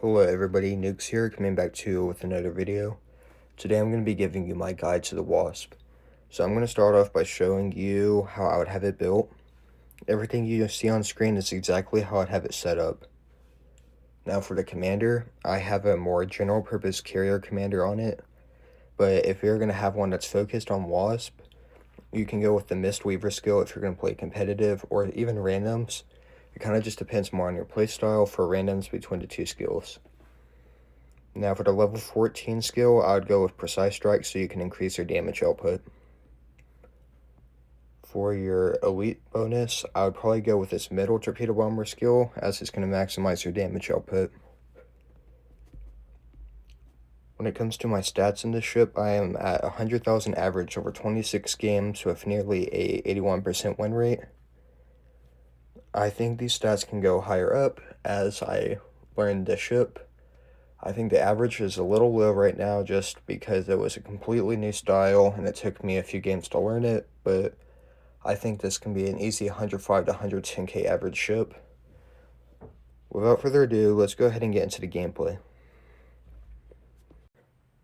Hello everybody, Nukes here, coming back to you with another video. Today I'm going to be giving you my guide to the Wasp. So I'm going to start off by showing you how I would have it built. Everything you see on screen is exactly how I'd have it set up. Now for the commander, I have a more general purpose carrier commander on it. But if you're going to have one that's focused on Wasp, you can go with the Mistweaver skill if you're going to play competitive or even randoms. It kind of just depends more on your playstyle for randoms between the two skills. Now for the level 14 skill, I would go with Precise Strike so you can increase your damage output. For your elite bonus, I would probably go with this middle Torpedo Bomber skill as it's going to maximize your damage output. When it comes to my stats in this ship, I am at 100,000 average over 26 games with nearly a 81% win rate. I think these stats can go higher up as I learn the ship. I think the average is a little low right now just because it was a completely new style and it took me a few games to learn it, but I think this can be an easy 105 to 110k average ship. Without further ado, let's go ahead and get into the gameplay.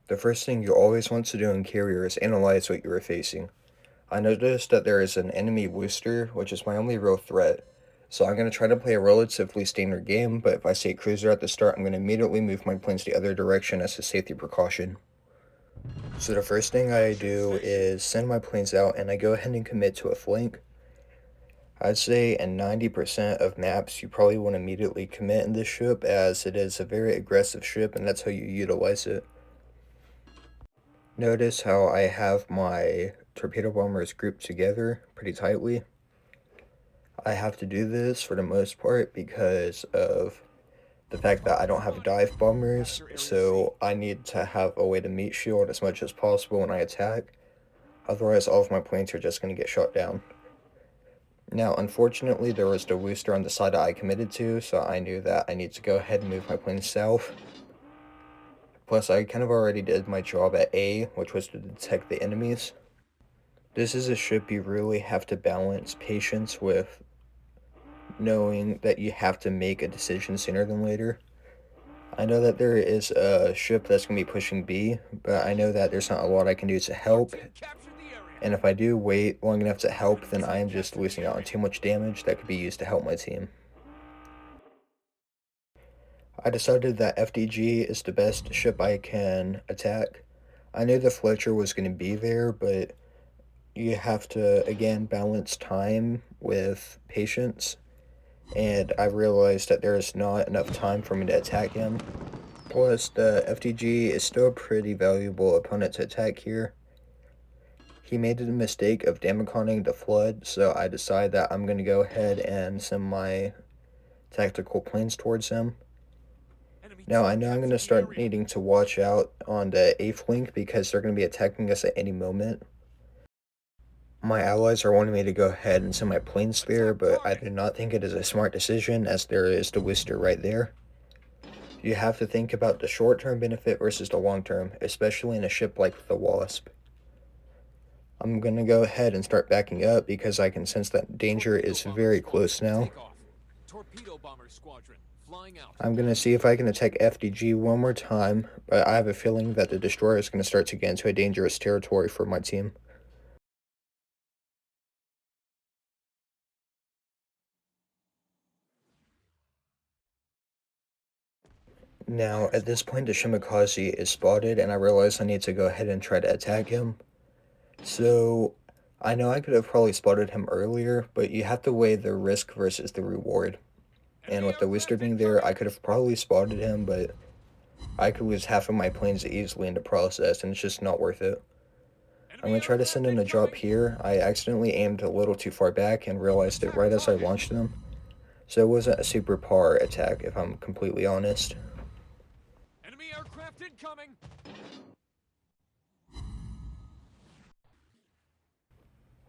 The first thing you always want to do in carrier is analyze what you are facing. I noticed that there is an enemy booster, which is my only real threat. So I'm going to try to play a relatively standard game, but if I see a cruiser at the start, I'm going to immediately move my planes the other direction as a safety precaution. So the first thing I do is send my planes out and I go ahead and commit to a flank. I'd say in 90% of maps you probably want to immediately commit in this ship as it is a very aggressive ship and that's how you utilize it. Notice how I have my torpedo bombers grouped together pretty tightly. I have to do this for the most part because of the fact that I don't have dive bombers, so I need to have a way to meat shield as much as possible when I attack. Otherwise, all of my planes are just going to get shot down. Now, unfortunately, there was the booster on the side that I committed to, so I knew that I need to go ahead and move my planes south. Plus, I kind of already did my job at A, which was to detect the enemies. This is a ship you really have to balance patience with knowing that you have to make a decision sooner than later. I know that there is a ship that's going to be pushing B, but I know that there's not a lot I can do to help. And if I do wait long enough to help, then I am just losing out on too much damage that could be used to help my team. I decided that FDG is the best ship I can attack. I knew the Fletcher was going to be there, but you have to, again, balance time with patience. And I realized that there is not enough time for me to attack him. Plus, the FDG is still a pretty valuable opponent to attack here. He made the mistake of damaconing the Flood, so I decided that I'm going to go ahead and send my tactical planes towards him. Now, I know I'm going to start needing to watch out on the 8th link because they're going to be attacking us at any moment. My allies are wanting me to go ahead and send my planes there, but I do not think it is a smart decision as there is the Worcester right there. You have to think about the short-term benefit versus the long-term, especially in a ship like the Wasp. I'm going to go ahead and start backing up because I can sense that danger is very close now. I'm going to see if I can attack FDG one more time, but I have a feeling that the destroyer is going to start to get into a dangerous territory for my team. Now, at this point, the Shimakaze is spotted, and I realize I need to go ahead and try to attack him. So, I know I could have probably spotted him earlier, but you have to weigh the risk versus the reward. And with the Worcester being there, I could have probably spotted him, but I could lose half of my planes easily in the process, and it's just not worth it. I'm going to try to send in a drop here. I accidentally aimed a little too far back and realized it right as I launched them. So it wasn't a super par attack, if I'm completely honest. Enemy aircraft incoming!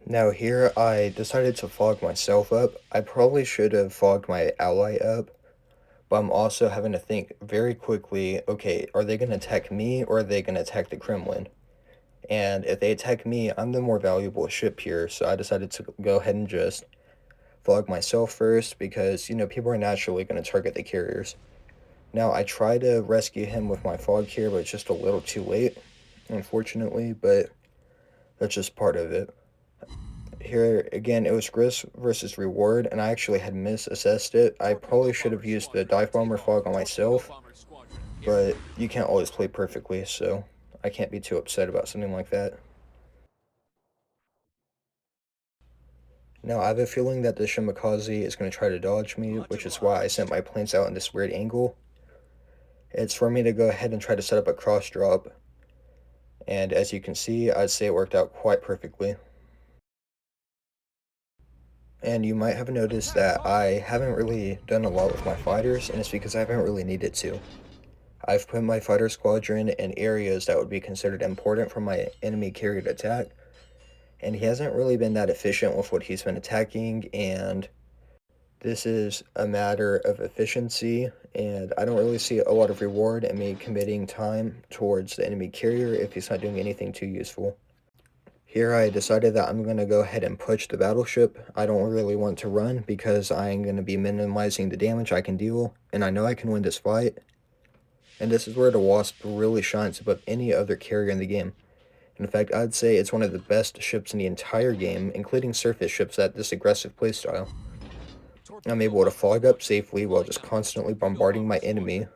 Now here, I decided to fog myself up. I probably should have fogged my ally up, but I'm also having to think very quickly, okay, are they going to attack me or are they going to attack the Kremlin? And if they attack me, I'm the more valuable ship here, so I decided to go ahead and just fog myself first because, you know, people are naturally going to target the carriers. Now, I try to rescue him with my fog here, but it's just a little too late, unfortunately, but that's just part of it. Here, again, it was risk versus reward, and I actually had misassessed it. I probably should have used the dive bomber fog on myself, but you can't always play perfectly, so I can't be too upset about something like that. Now, I have a feeling that the Shimakaze is going to try to dodge me, which is why I sent my planes out in this weird angle. It's for me to go ahead and try to set up a cross drop, and as you can see, I'd say it worked out quite perfectly. And you might have noticed that I haven't really done a lot with my fighters, and it's because I haven't really needed to. I've put my fighter squadron in areas that would be considered important for my enemy carrier to attack, and he hasn't really been that efficient with what he's been attacking, and this is a matter of efficiency, and I don't really see a lot of reward in me committing time towards the enemy carrier if he's not doing anything too useful. Here I decided that I'm going to go ahead and push the battleship. I don't really want to run because I'm going to be minimizing the damage I can deal, and I know I can win this fight. And this is where the Wasp really shines above any other carrier in the game. In fact, I'd say it's one of the best ships in the entire game, including surface ships at this aggressive playstyle. I'm able to fog up safely while just constantly bombarding my enemy,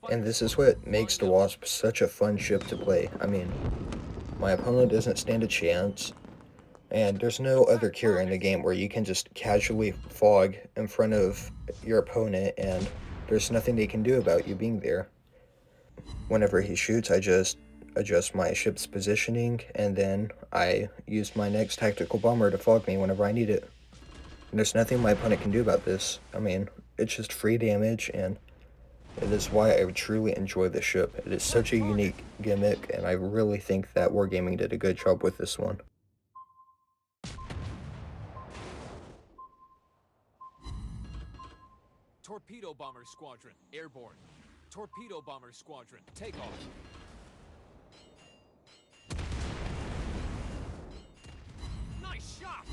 and this is what makes the Wasp such a fun ship to play. I mean, my opponent doesn't stand a chance, and there's no other carrier in the game where you can just casually fog in front of your opponent and there's nothing they can do about you being there. Whenever he shoots, I just adjust my ship's positioning, and then I use my next tactical bomber to fog me whenever I need it. And there's nothing my opponent can do about this. I mean, it's just free damage, and it is why I truly enjoy this ship. It is such a unique gimmick, and I really think that Wargaming did a good job with this one. Torpedo bomber squadron airborne. Torpedo bomber squadron takeoff. Nice shot.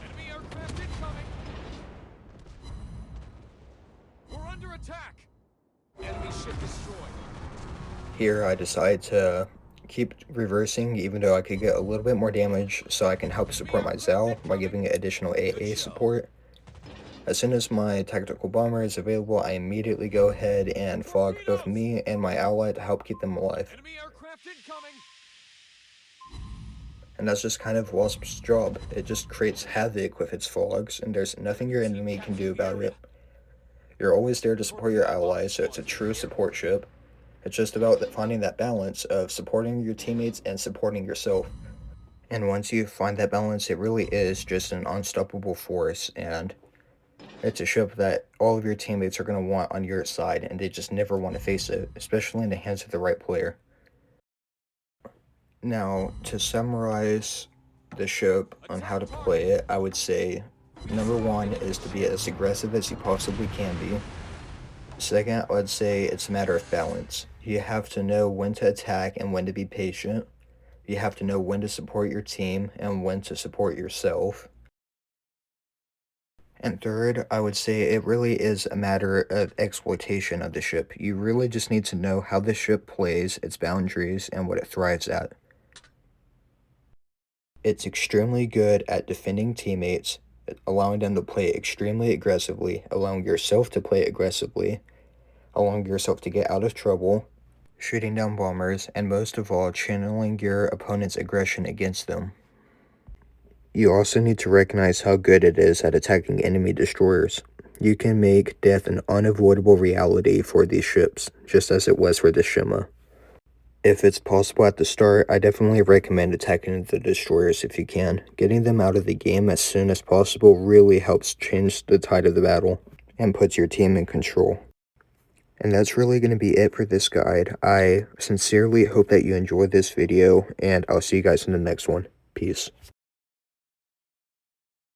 Enemy aircraft incoming. We're under attack. Enemy ship destroyed. Here I decide to keep reversing even though I could get a little bit more damage so I can help support my Zal by giving it additional AA support. As soon as my tactical bomber is available, I immediately go ahead and fog both me and my ally to help keep them alive. Enemy aircraft incoming. And that's just kind of Wasp's job. It just creates havoc with its fogs, and there's nothing your enemy can do about it. You're always there to support your allies, so it's a true support ship. It's just about finding that balance of supporting your teammates and supporting yourself. And once you find that balance, it really is just an unstoppable force, and it's a ship that all of your teammates are going to want on your side, and they just never want to face it, especially in the hands of the right player. Now, to summarize the ship on how to play it, I would say number one is to be as aggressive as you possibly can be. Second, I would say it's a matter of balance. You have to know when to attack and when to be patient. You have to know when to support your team and when to support yourself. And third, I would say it really is a matter of exploitation of the ship. You really just need to know how the ship plays, its boundaries, and what it thrives at. It's extremely good at defending teammates, allowing them to play extremely aggressively, allowing yourself to play aggressively, allowing yourself to get out of trouble, shooting down bombers, and most of all, channeling your opponent's aggression against them. You also need to recognize how good it is at attacking enemy destroyers. You can make death an unavoidable reality for these ships, just as it was for the Shima. If it's possible at the start, I definitely recommend attacking the destroyers if you can. Getting them out of the game as soon as possible really helps change the tide of the battle and puts your team in control. And that's really going to be it for this guide. I sincerely hope that you enjoyed this video, and I'll see you guys in the next one. Peace.